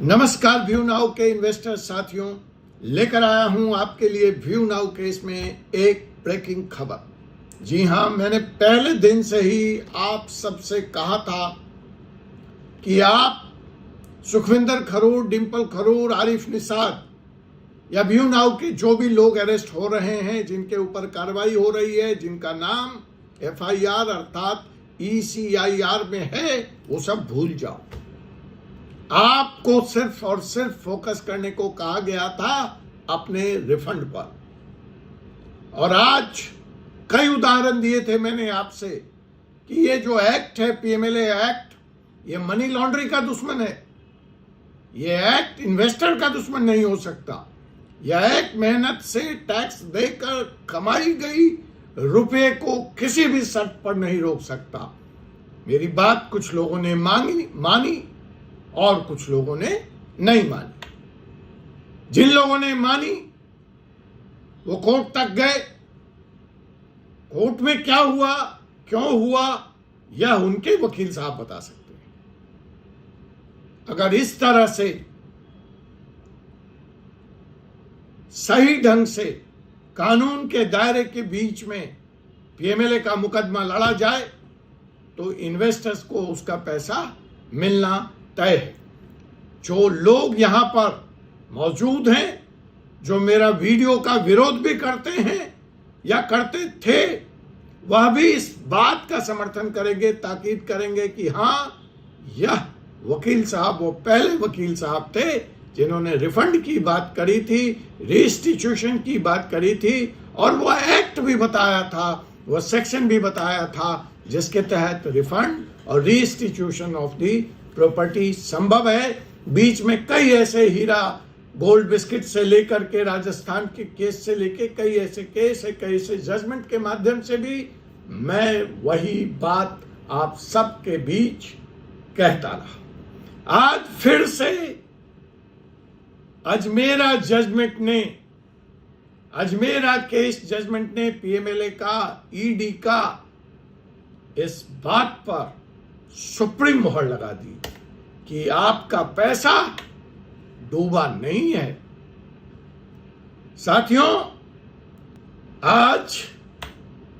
नमस्कार view now के investor साथियों, लेकर आया हूं आपके लिए व्यू नाउ केस में एक ब्रेकिंग खबर। जी हां, मैंने पहले दिन से ही आप सबसे कहा था कि आप सुखविंदर खरूर, डिंपल खरूर, आरिफ निसार या व्यू नाउ के जो भी लोग अरेस्ट हो रहे हैं, जिनके ऊपर कार्रवाई हो रही है, जिनका नाम FIR अर्थात ECIR में है, वो सब भूल जाओ। आपको सिर्फ और सिर्फ फोकस करने को कहा गया था अपने रिफंड पर। और आज कई उदाहरण दिए थे मैंने आपसे कि ये जो एक्ट है, PMLA एक्ट, ये मनी लॉन्ड्रिंग का दुश्मन है। ये एक्ट इन्वेस्टर का दुश्मन नहीं हो सकता। यह एक्ट मेहनत से टैक्स देकर कमाई गई रुपए को किसी भी शर्त पर नहीं रोक सकता। मेरी बात कुछ लोगों ने मानी और कुछ लोगों ने नहीं मानी। जिन लोगों ने मानी वो कोर्ट तक गए। कोर्ट में क्या हुआ, क्यों हुआ, यह उनके वकील साहब बता सकते हैं। अगर इस तरह से सही ढंग से कानून के दायरे के बीच में PMLA का मुकदमा लड़ा जाए तो इन्वेस्टर्स को उसका पैसा मिलना तय है। जो लोग यहां पर मौजूद हैं, जो मेरा वीडियो का विरोध भी करते हैं या करते थे, वह भी इस बात का समर्थन करेंगे, ताकीद करेंगे कि हां, यह वकील साहब वो पहले वकील साहब थे जिन्होंने रिफंड की बात करी थी, रिस्टिट्यूशन की बात करी थी, और वह एक्ट भी बताया था, वह सेक्शन भी बताया था जिसके तहत रिफंड और रिस्टिट्यूशन ऑफ दी प्रॉपर्टी संभव है। बीच में कई ऐसे हीरा गोल्ड बिस्किट से लेकर के राजस्थान के केस से लेके कई ऐसे केस है, कई ऐसे जजमेंट के माध्यम से भी मैं वही बात आप सबके बीच कहता रहा। आज फिर से अजमेरा केस जजमेंट ने PMLA का, ED का इस बात पर सुप्रीम मोहर लगा दी कि आपका पैसा डूबा नहीं है। साथियों, आज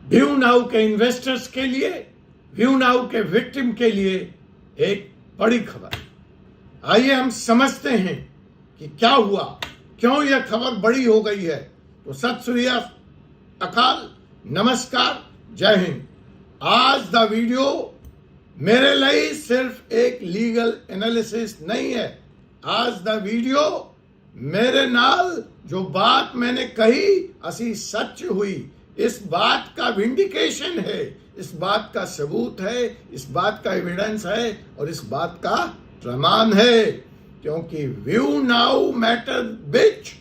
व्यू नाउ के इन्वेस्टर्स के लिए, व्यू नाउ के विक्टिम के लिए एक बड़ी खबर। आइए हम समझते हैं कि क्या हुआ, क्यों यह खबर बड़ी हो गई है। तो सत श्री अकाल, नमस्कार, जय हिंद। आज द वीडियो मेरे लिए सिर्फ एक लीगल एनालिसिस नहीं है। आज द वीडियो मेरे नाल जो बात मैंने कही असी सच हुई, इस बात का विंडिकेशन है, इस बात का सबूत है, इस बात का एविडेंस है और इस बात का प्रमाण है। क्योंकि व्यू नाउ मैटर बिच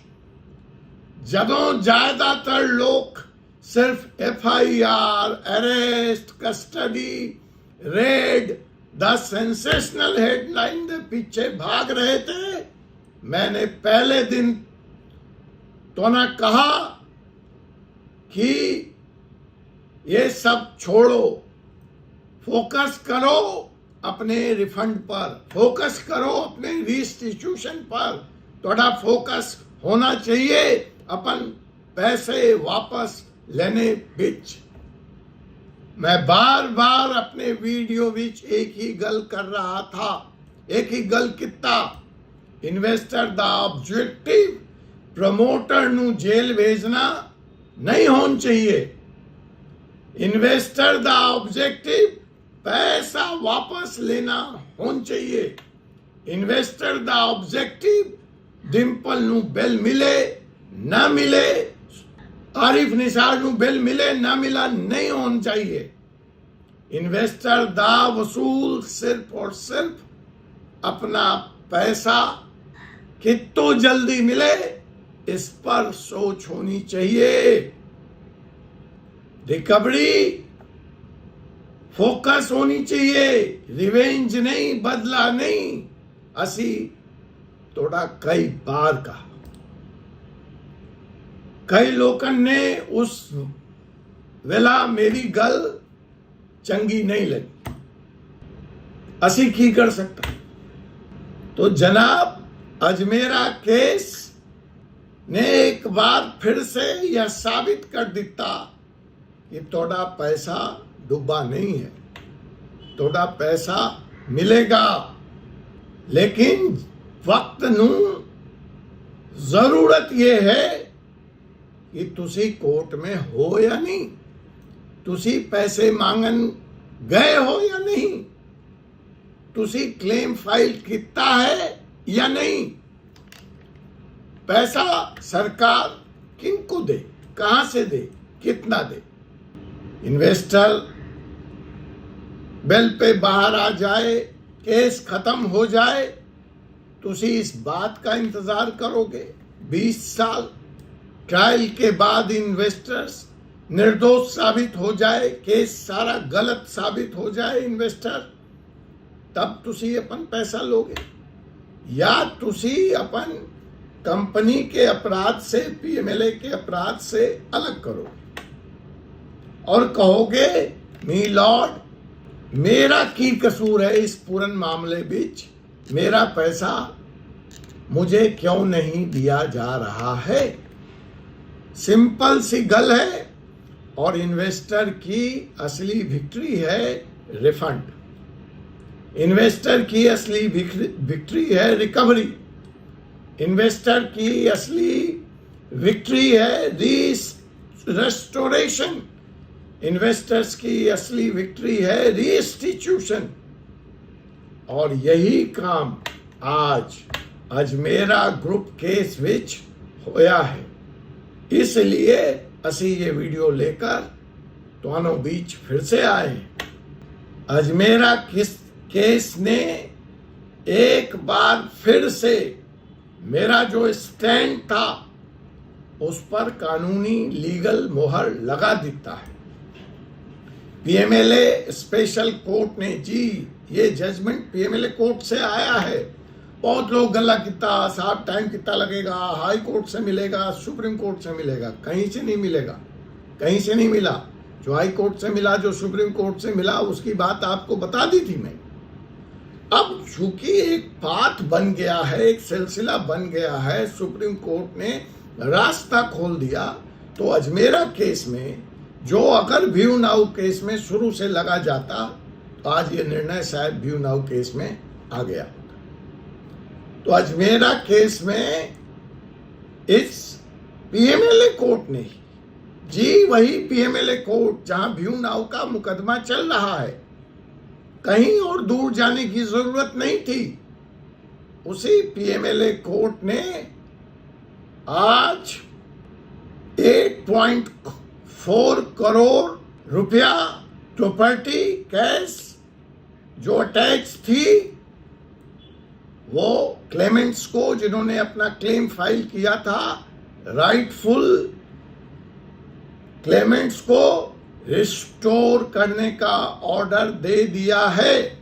जदों ज्यादातर लोग सिर्फ FIR, arrest, custody, red, the sensational headline के पीछे भाग रहे थे, मैंने पहले दिन तो ना कहा कि ये सब छोड़ो, फोकस करो अपने रिफंड पर, फोकस करो अपने रिस्टिट्यूशन पर। थोड़ा फोकस होना चाहिए अपन पैसे वापस लेने बिच। मैं बार बार अपने वीडियो विच एक ही गल कर रहा था, एक ही गल किता, इन्वेस्टर दा ऑब्जेक्टिव प्रमोटर नू जेल भेजना नहीं होना चाहिए। इन्वेस्टर दा ऑब्जेक्टिव पैसा वापस लेना होना चाहिए। इन्वेस्टर दा ऑब्जेक्टिव डिंपल नू बेल मिले ना मिले, आरिफ निसार नू बेल मिले ना मिला नहीं होना चाहिए। इन्वेस्टर दा वसूल सिर्फ और सिर्फ अपना पैसा कितो जल्दी मिले, इस पर सोच होनी चाहिए। रिकवरी फोकस होनी चाहिए, रिवेंज नहीं, बदला नहीं। असी थोड़ा कई बार कहा, कई लोगों ने उस वेला मेरी गल चंगी नहीं लगी। असी की कर सकता। तो जनाब अजमेरा केस ने एक बार फिर से यह साबित कर दिता कि थोड़ा पैसा डूबा नहीं है, थोड़ा पैसा मिलेगा, लेकिन वक्त नू जरूरत यह है कि तुसी कोर्ट में हो या नहीं, तुसी पैसे मांगन गए हो या नहीं, तुसी क्लेम फाइल किया है या नहीं, पैसा सरकार किनको दे, कहां से दे, कितना दे। इन्वेस्टर बेल पे बाहर आ जाए, केस खत्म हो जाए, तुसी इस बात का इंतजार करोगे 20 साल, ट्रायल के बाद इन्वेस्टर्स निर्दोष साबित हो जाए, केस सारा गलत साबित हो जाए इन्वेस्टर, तब तुसी अपन पैसा लोगे, या तुसी अपन कंपनी के अपराध से, पीएमएलए के अपराध से अलग करोगे और कहोगे मी लॉर्ड, मेरा की कसूर है इस पूरन मामले बीच, मेरा पैसा मुझे क्यों नहीं दिया जा रहा है। सिंपल सी गल है, और इन्वेस्टर की असली विक्ट्री है रिफंड, इन्वेस्टर की असली विक्ट्री है रिकवरी, इन्वेस्टर की असली विक्ट्री है रेस्टोरेशन, इन्वेस्टर्स की असली विक्ट्री है रीइंस्टीट्यूशन। और यही काम आज अजमेरा ग्रुप केस विच होया है। इसलिए असी ये वीडियो लेकर दोनों बीच फिर से आए हैं। अजमेरा केस ने एक बार फिर से मेरा जो स्टैंड था उस पर कानूनी लीगल मोहर लगा देता है। पीएमएलए स्पेशल कोर्ट ने, जी ये जजमेंट पीएमएलए कोर्ट से आया है। बहुत लोग गल्ला कितना साहब टाइम कितना लगेगा, हाई कोर्ट से मिलेगा, सुप्रीम कोर्ट से मिलेगा, कहीं से नहीं मिलेगा, कहीं से नहीं मिला। जो हाई कोर्ट से मिला, जो सुप्रीम कोर्ट से मिला, उसकी बात आपको बता दी थी मैं। अब चूंकि एक पाथ बन गया है, एक सिलसिला बन गया है, सुप्रीम कोर्ट ने रास्ता खोल दिया, तो अजमेरा केस में जो अगर व्यू नाउ केस में शुरू से लगा जाता, तो आज ये निर्णय शायद व्यू नाउ केस में आ गया। तो अजमेरा केस में इस पीएमएलए कोर्ट ने, जी वही पीएमएलए कोर्ट जहां व्यू नाउ का मुकदमा चल रहा है, कहीं और दूर जाने की जरूरत नहीं थी, उसी पीएमएलए कोर्ट ने आज 8.4 करोड़ रुपया प्रॉपर्टी कैश जो अटैच थी, वो क्लेमेंट्स को, जिन्होंने अपना क्लेम फाइल किया था, राइटफुल क्लेमेंट्स को रिस्टोर करने का ऑर्डर दे दिया है।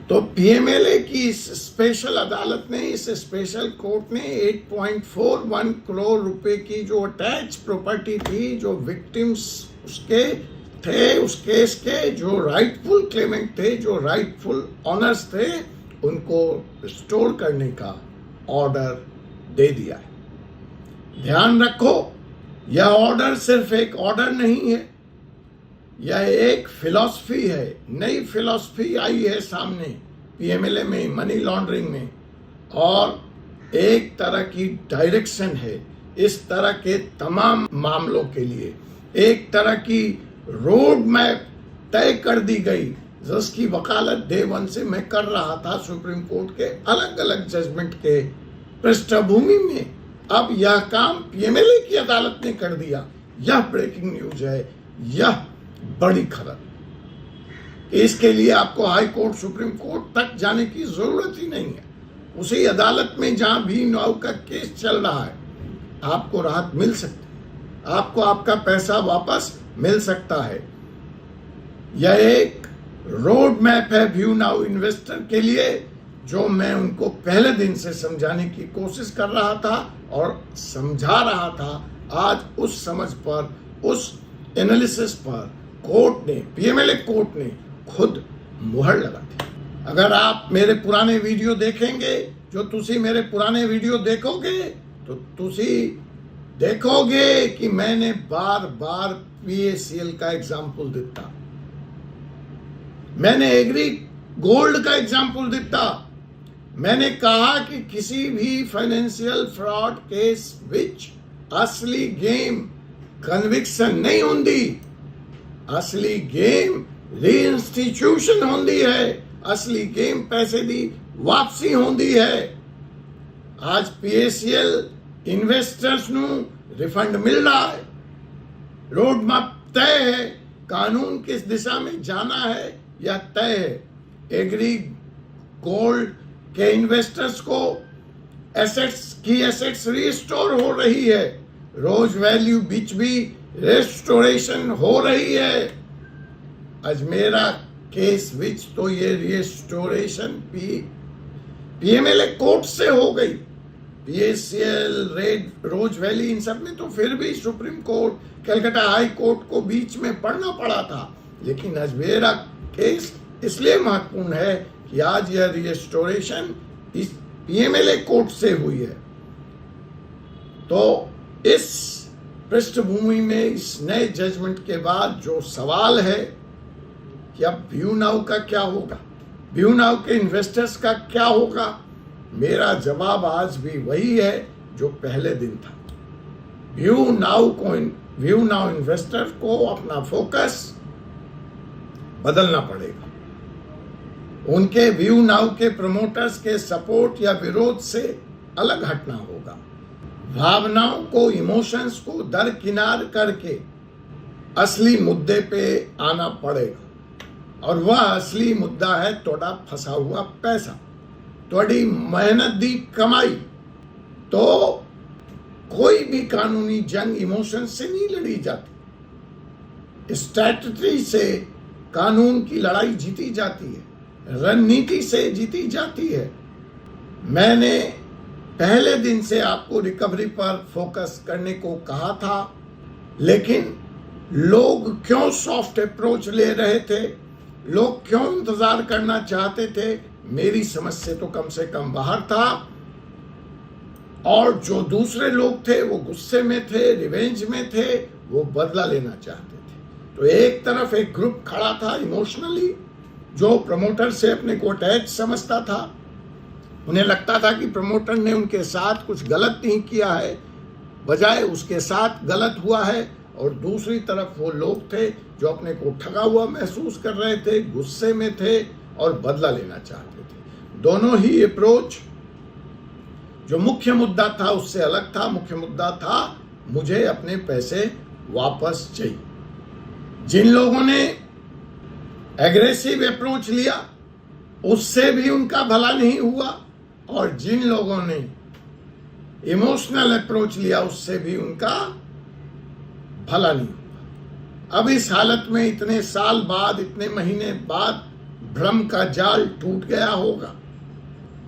तो पीएमएलए की इस स्पेशल अदालत ने, इस स्पेशल कोर्ट ने 8.41 करोड़ रुपए की जो अटैच प्रॉपर्टी थी, जो विक्टिम्स उसके थे, उस केस के जो राइटफुल क्लेमेंट थे, जो राइटफुल ऑनर्स थे, उनको रिस्टोर करने का ऑर्डर दे दिया है। ध्यान रखो, यह ऑर्डर सिर्फ एक ऑर्डर नहीं है, यह एक फिलॉसफी है। नई फिलॉसफी आई है सामने पीएमएलए में, मनी लॉन्ड्रिंग में, और एक तरह की डायरेक्शन है इस तरह के तमाम मामलों के लिए। एक तरह की रोड मैप तय कर दी गई, जिसकी वकालत डे वन से मैं कर रहा था सुप्रीम कोर्ट के अलग अलग जजमेंट के पृष्ठभूमि में। अब यह काम पीएमएलए की अदालत ने कर दिया। यह ब्रेकिंग न्यूज है, यह बड़ी खबर। इसके लिए आपको हाई कोर्ट, सुप्रीम कोर्ट तक जाने की जरूरत ही नहीं है। उसी अदालत में जहां भी नाउ का केस चल रहा है, आपको राहत मिल सकती है, आपको आपका पैसा वापस मिल सकता है। यह एक रोड मैप है व्यू नाउ इन्वेस्टर के लिए, जो मैं उनको पहले दिन से समझाने की कोशिश कर रहा था और समझा रहा था। आज उस समझ पर, उस एनालिसिस पर कोर्ट ने, पीएमएलए कोर्ट ने खुद मुहर लगा दी। अगर आप मेरे पुराने वीडियो देखेंगे, जो तुसी मेरे पुराने वीडियो देखोगे तो तुसी देखोगे कि मैंने बार बार PACL का एग्जाम्पल दिता, मैंने एग्री गोल्ड का एग्जाम्पल दिता। मैंने कहा कि किसी भी फाइनेंशियल फ्रॉड केस विच असली गेम कन्विक्शन नहीं होंदी, असली गेम रीइंस्टीट्यूशन होंदी है, असली गेम पैसे दी वापसी होंदी है। आज PACL इन्वेस्टर्स नू रिफंड मिल रहा है, रोड मैप तय है, कानून किस दिशा में जाना है यह तय है। एग्री गोल्ड के इन्वेस्टर्स को एसेट्स रिस्टोर हो रही है, रोज वैल्यू बीच भी रेस्टोरेशन हो रही है। अजमेरा केस विच तो ये रिस्टोरेशन PMLA कोर्ट से हो गई, PACL रोज वैली इन सब में तो फिर भी supreme court, Calcutta high court को बीच में पढ़ना पड़ा था। लेकिन अजमेरा केस इसलिए महत्वपूर्ण है कि आज यह रिस्टोरेशन इस PMLA कोर्ट से हुई है। तो इस पृष्ठभूमि में इस नए जजमेंट के बाद जो सवाल है कि अब व्यू नाउ का क्या होगा, व्यू नाउ के इन्वेस्टर्स का क्या होगा, मेरा जवाब आज भी वही है जो पहले दिन था। व्यू नाउ इन्वेस्टर को अपना फोकस बदलना पड़ेगा। उनके व्यू नाउ के प्रमोटर्स के सपोर्ट या विरोध से अलग हटना होगा। भावनाओं को, इमोशंस को दरकिनार करके असली मुद्दे पे आना पड़ेगा। और वह असली मुद्दा है थोड़ा फंसा हुआ पैसा, थोड़ी मेहनत दी कमाई। तो कोई भी कानूनी जंग इमोशन से नहीं लड़ी जाती, स्ट्रैटेजी से कानून की लड़ाई जीती जाती है, रणनीति से जीती जाती है। मैंने पहले दिन से आपको रिकवरी पर फोकस करने को कहा था, लेकिन लोग क्यों सॉफ्ट अप्रोच ले रहे थे, लोग क्यों इंतजार करना चाहते थे, मेरी समझ से तो कम से कम बाहर था। और जो दूसरे लोग थे वो गुस्से में थे, रिवेंज में थे, वो बदला लेना चाहते थे। तो एक तरफ एक ग्रुप खड़ा था इमोशनली, जो प्रमोटर से अपने को अटैच समझता था। उन्हें लगता था कि प्रमोटर ने उनके साथ कुछ गलत नहीं किया है, बजाय उसके साथ गलत हुआ है। और दूसरी तरफ वो लोग थे जो अपने को ठगा हुआ महसूस कर रहे थे, गुस्से में थे और बदला लेना चाहते थे। दोनों ही अप्रोच, जो मुख्य मुद्दा था उससे अलग था। मुख्य मुद्दा था मुझे अपने पैसे वापस चाहिए। जिन लोगों ने एग्रेसिव अप्रोच लिया उससे भी उनका भला नहीं हुआ, और जिन लोगों ने इमोशनल अप्रोच लिया उससे भी उनका भला नहीं हुआ। अब इस हालत में इतने साल बाद, इतने महीने बाद भ्रम का जाल टूट गया होगा,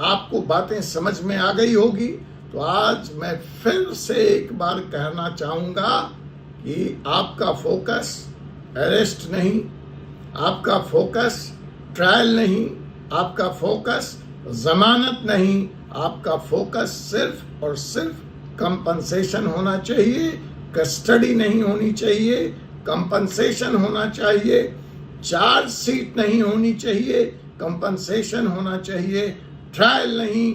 आपको बातें समझ में आ गई होगी। तो आज मैं फिर से एक बार कहना चाहूंगा कि आपका फोकस अरेस्ट नहीं, आपका फोकस ट्रायल नहीं, आपका फोकस जमानत नहीं, आपका फोकस सिर्फ और सिर्फ कंपनसेशन होना चाहिए। कस्टडी नहीं होनी चाहिए, कंपनसेशन होना चाहिए। चार्जशीट नहीं होनी चाहिए, कंपनसेशन होना चाहिए। ट्रायल नहीं,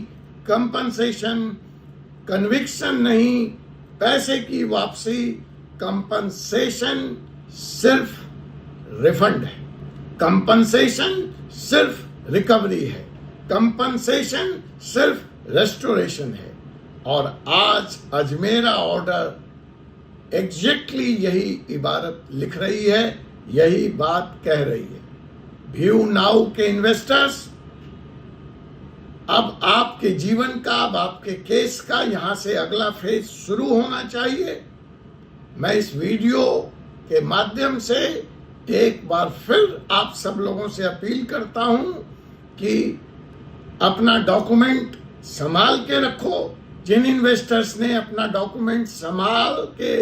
कंपनसेशन। कन्विक्शन नहीं, पैसे की वापसी। कंपनसेशन सिर्फ रिफंड है, कंपनसेशन सिर्फ रिकवरी है, कंपनसेशन सिर्फ रेस्टोरेशन है। और आज अजमेरा ऑर्डर एग्जैक्टली यही इबारत लिख रही है, यही बात कह रही है। व्यू नाउ के इन्वेस्टर्स, अब आपके जीवन का, अब आपके केस का यहां से अगला फेज शुरू होना चाहिए। मैं इस वीडियो के माध्यम से एक बार फिर आप सब लोगों से अपील करता हूं कि अपना डॉक्यूमेंट संभाल के रखो। जिन इन्वेस्टर्स ने अपना डॉक्यूमेंट संभाल के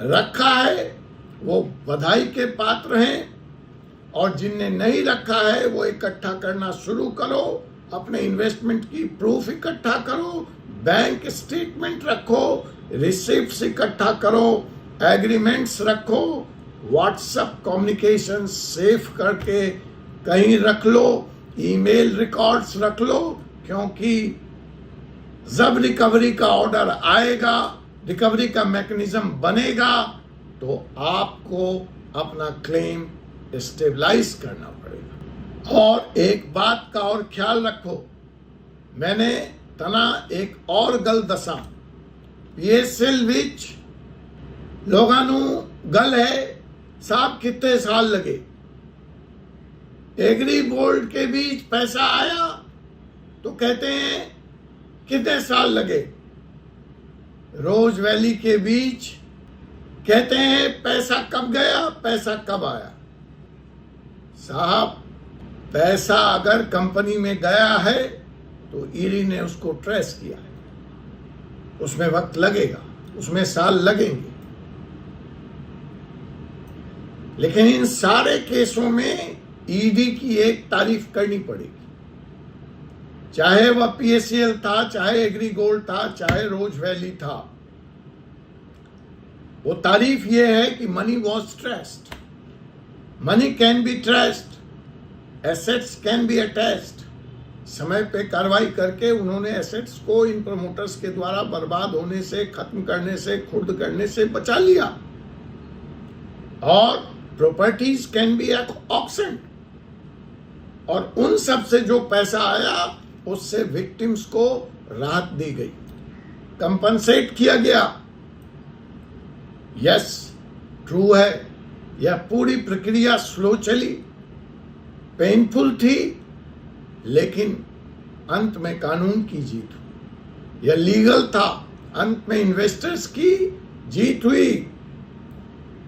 रखा है वो बधाई के पात्र हैं, और जिनने नहीं रखा है वो इकट्ठा करना शुरू करो। अपने इन्वेस्टमेंट की प्रूफ इकट्ठा करो, बैंक स्टेटमेंट रखो, रिसिप्ट्स इकट्ठा करो, एग्रीमेंट्स रखो, व्हाट्सएप कम्युनिकेशन सेव करके कहीं रख लो, ईमेल रिकॉर्ड्स रख लो, क्योंकि जब रिकवरी का ऑर्डर आएगा, रिकवरी का मैकेनिज्म बनेगा, तो आपको अपना क्लेम स्टेबलाइज करना पड़ेगा। और एक बात का और ख्याल रखो, मैंने तना एक और गल दसा PSL विच लोगों नू गल है साहब कितने साल लगे, एग्री बोर्ड के बीच पैसा आया तो कहते हैं कितने साल लगे, रोज वैली के बीच कहते हैं पैसा कब गया, पैसा कब आया। साहब पैसा अगर कंपनी में गया है तो ईडी ने उसको ट्रेस किया है, उसमें वक्त लगेगा, उसमें साल लगेंगे, लेकिन इन सारे केसों में ईडी की एक तारीफ करनी पड़ेगी, चाहे वह PSL था, चाहे एग्री गोल्ड था, चाहे रोज वैली था। वो तारीफ ये है कि money was traced, money can be traced, assets can be attached. समय पे कार्रवाई करके उन्होंने एसेट्स को इन प्रमोटर्स के द्वारा बर्बाद होने से, खत्म करने से, खुर्द करने से बचा लिया। और प्रॉपर्टीज कैन बी ऑक्शन, और उन सब से जो पैसा आया उससे विक्टिम्स को राहत दी गई, कंपनसेट किया गया। यस, ट्रू है, यह पूरी प्रक्रिया स्लो चली, पेनफुल थी, लेकिन अंत में कानून की जीत हुई। यह लीगल था, अंत में इन्वेस्टर्स की जीत हुई।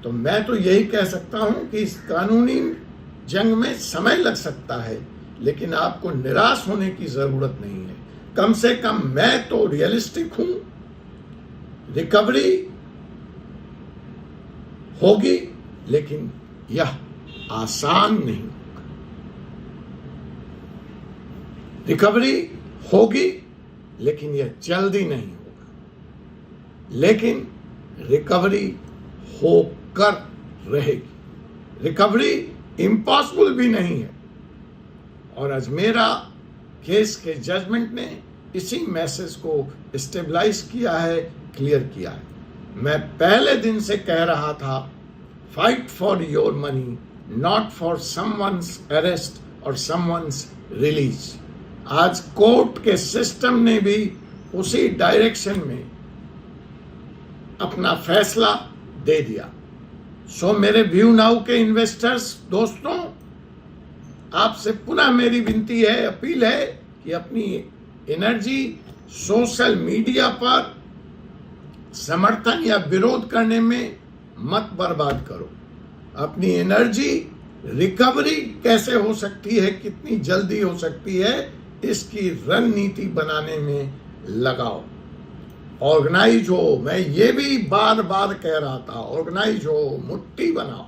तो मैं तो यही कह सकता हूं कि इस कानूनी जंग में समय लग सकता है, लेकिन आपको निराश होने की जरूरत नहीं है। कम से कम मैं तो रियलिस्टिक हूं, रिकवरी होगी, लेकिन यह आसान नहीं होगा। रिकवरी होगी, लेकिन यह जल्दी नहीं होगा, लेकिन रिकवरी होकर रहेगी। रिकवरी इम्पॉसिबल भी नहीं है। और अजमेरा केस के जजमेंट ने इसी मैसेज को स्टेबलाइज किया है, क्लियर किया है। मैं पहले दिन से कह रहा था, fight for your money, not for someone's arrest और समवन्स रिलीज। आज कोर्ट के सिस्टम ने भी उसी डायरेक्शन में अपना फैसला दे दिया। सो मेरे व्यू नाउ के इन्वेस्टर्स दोस्तों, आपसे पुनः मेरी विनती है, अपील है कि अपनी एनर्जी सोशल मीडिया पर समर्थन या विरोध करने में मत बर्बाद करो। अपनी एनर्जी रिकवरी कैसे हो सकती है, कितनी जल्दी हो सकती है, इसकी रणनीति बनाने में लगाओ। ऑर्गेनाइज हो, मैं ये भी बार बार कह रहा था, ऑर्गेनाइज हो, मुट्ठी बनाओ।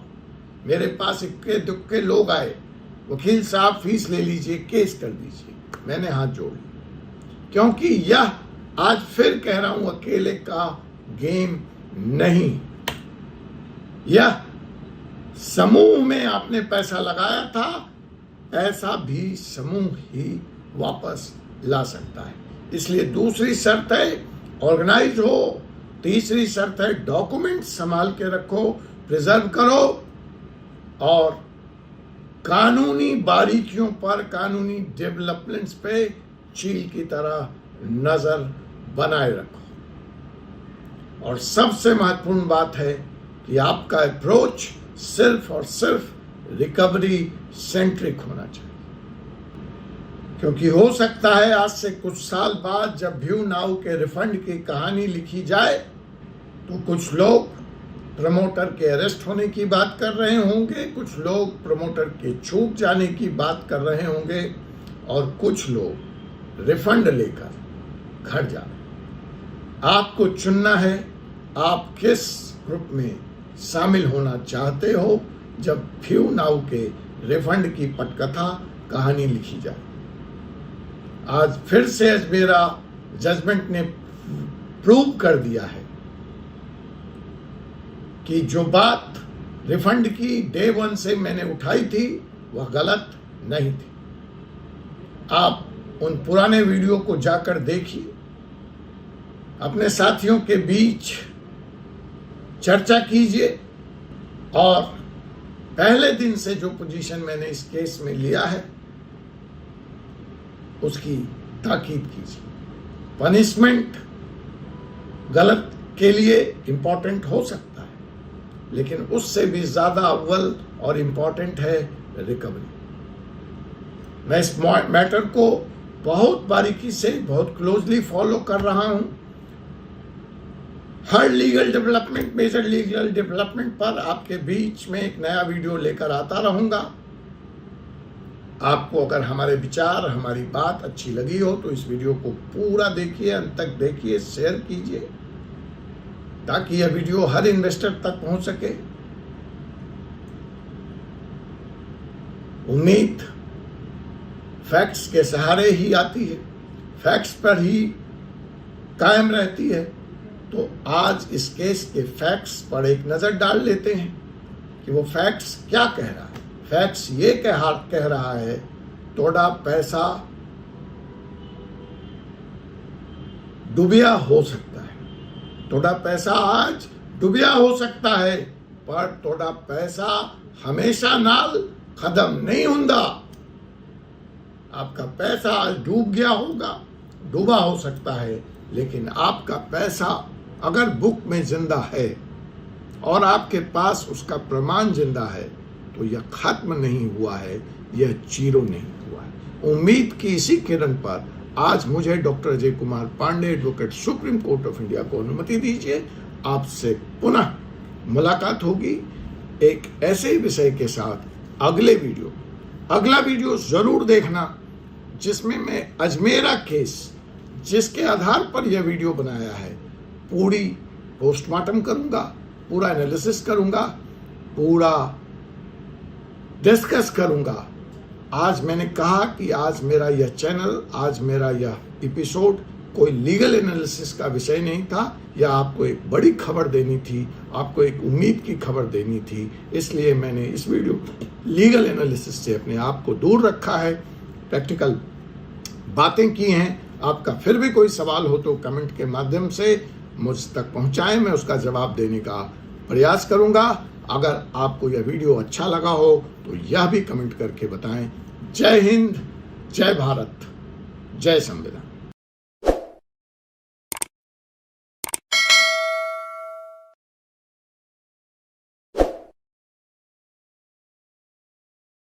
मेरे पास इक्के दुक्के लोग आए, वकील साहब फीस ले लीजिए, केस कर दीजिए, मैंने हाथ जोड़ लिया, क्योंकि यह आज फिर कह रहा हूं अकेले का गेम नहीं। यह समूह में आपने पैसा लगाया था, ऐसा भी समूह ही वापस ला सकता है। इसलिए दूसरी शर्त है ऑर्गेनाइज हो, तीसरी शर्त है डॉक्यूमेंट संभाल के रखो, प्रिजर्व करो, और कानूनी बारीकियों पर, कानूनी डेवलपमेंट्स पे चील की तरह नजर बनाए रखो। और सबसे महत्वपूर्ण बात है कि आपका अप्रोच सिर्फ और सिर्फ रिकवरी सेंट्रिक होना चाहिए, क्योंकि हो सकता है आज से कुछ साल बाद जब व्यू नाउ के रिफंड की कहानी लिखी जाए तो कुछ लोग प्रमोटर के अरेस्ट होने की बात कर रहे होंगे, कुछ लोग प्रमोटर के छूट जाने की बात कर रहे होंगे, और कुछ लोग रिफंड लेकर घर जा रहे। आपको चुनना है आप किस ग्रुप में शामिल होना चाहते हो जब व्यू नाउ के रिफंड की पटकथा कहानी लिखी जाए। आज फिर से मेरा जजमेंट ने प्रूव कर दिया है कि जो बात रिफंड की डे 1 से मैंने उठाई थी वह गलत नहीं थी। आप उन पुराने वीडियो को जाकर देखिए, अपने साथियों के बीच चर्चा कीजिए और पहले दिन से जो पोजीशन मैंने इस केस में लिया है उसकी ताकीद कीजिए। पनिशमेंट गलत के लिए इंपॉर्टेंट हो सकता है, लेकिन उससे भी ज्यादा अव्वल और इंपॉर्टेंट है रिकवरी। मैं इस मैटर को बहुत बारीकी से, बहुत क्लोजली फॉलो कर रहा हूं। हर legal development, major legal development पर आपके बीच में एक नया वीडियो लेकर आता रहूंगा। आपको अगर हमारे विचार, हमारी बात अच्छी लगी हो तो इस वीडियो को पूरा देखिए, अंत तक देखिए, शेयर कीजिए ताकि यह वीडियो हर इन्वेस्टर तक पहुंच सके। उम्मीद फैक्ट्स के सहारे ही आती है, फैक्ट्स पर ही कायम रहती है। तो आज इस केस के फैक्ट्स पर एक नजर डाल लेते हैं कि वो फैक्ट्स क्या कह रहा है। फैक्ट्स ये कह रहा है थोड़ा पैसा डूबिया हो सकता है, थोड़ा पैसा आज डूबिया हो सकता है, पर थोड़ा पैसा हमेशा नाल खत्म नहीं हुंदा। आपका पैसा आज डूब गया होगा, डूबा हो सकता है, लेकिन आपका पैसा अगर बुक में जिंदा है और आपके पास उसका प्रमाण जिंदा है तो यह खत्म नहीं हुआ है, यह जीरो नहीं हुआ है। उम्मीद की इसी किरण पर आज मुझे doctor Ajay Kumar Pandey, advocate, supreme court of India को अनुमति दीजिए। आपसे पुनः मुलाकात होगी एक ऐसे विषय के साथ अगले वीडियो। अगला वीडियो जरूर देखना जिसमें मैं अजमेरा केस, जिसके आधार पर यह वीडियो बनाया है, पूरी पोस्टमार्टम करूंगा, पूरा एनालिसिस करूंगा, पूरा डिस्कस करूंगा। आज मैंने कहा कि आज मेरा यह चैनल, आज मेरा यह एपिसोड कोई लीगल एनालिसिस का विषय नहीं था, या आपको एक बड़ी खबर देनी थी, आपको एक उम्मीद की खबर देनी थी। इसलिए मैंने इस वीडियो लीगल एनालिसिस से अपने आप को दूर रखा है, प्रैक्टिकल बातें की हैं। आपका फिर भी कोई सवाल हो तो कमेंट के माध्यम से मुझ तक पहुंचाएं, मैं उसका जवाब देने का प्रयास करूंगा। अगर आपको यह वीडियो अच्छा लगा हो तो यह भी कमेंट करके बताएं। जय हिंद, जय भारत, जय संविधान।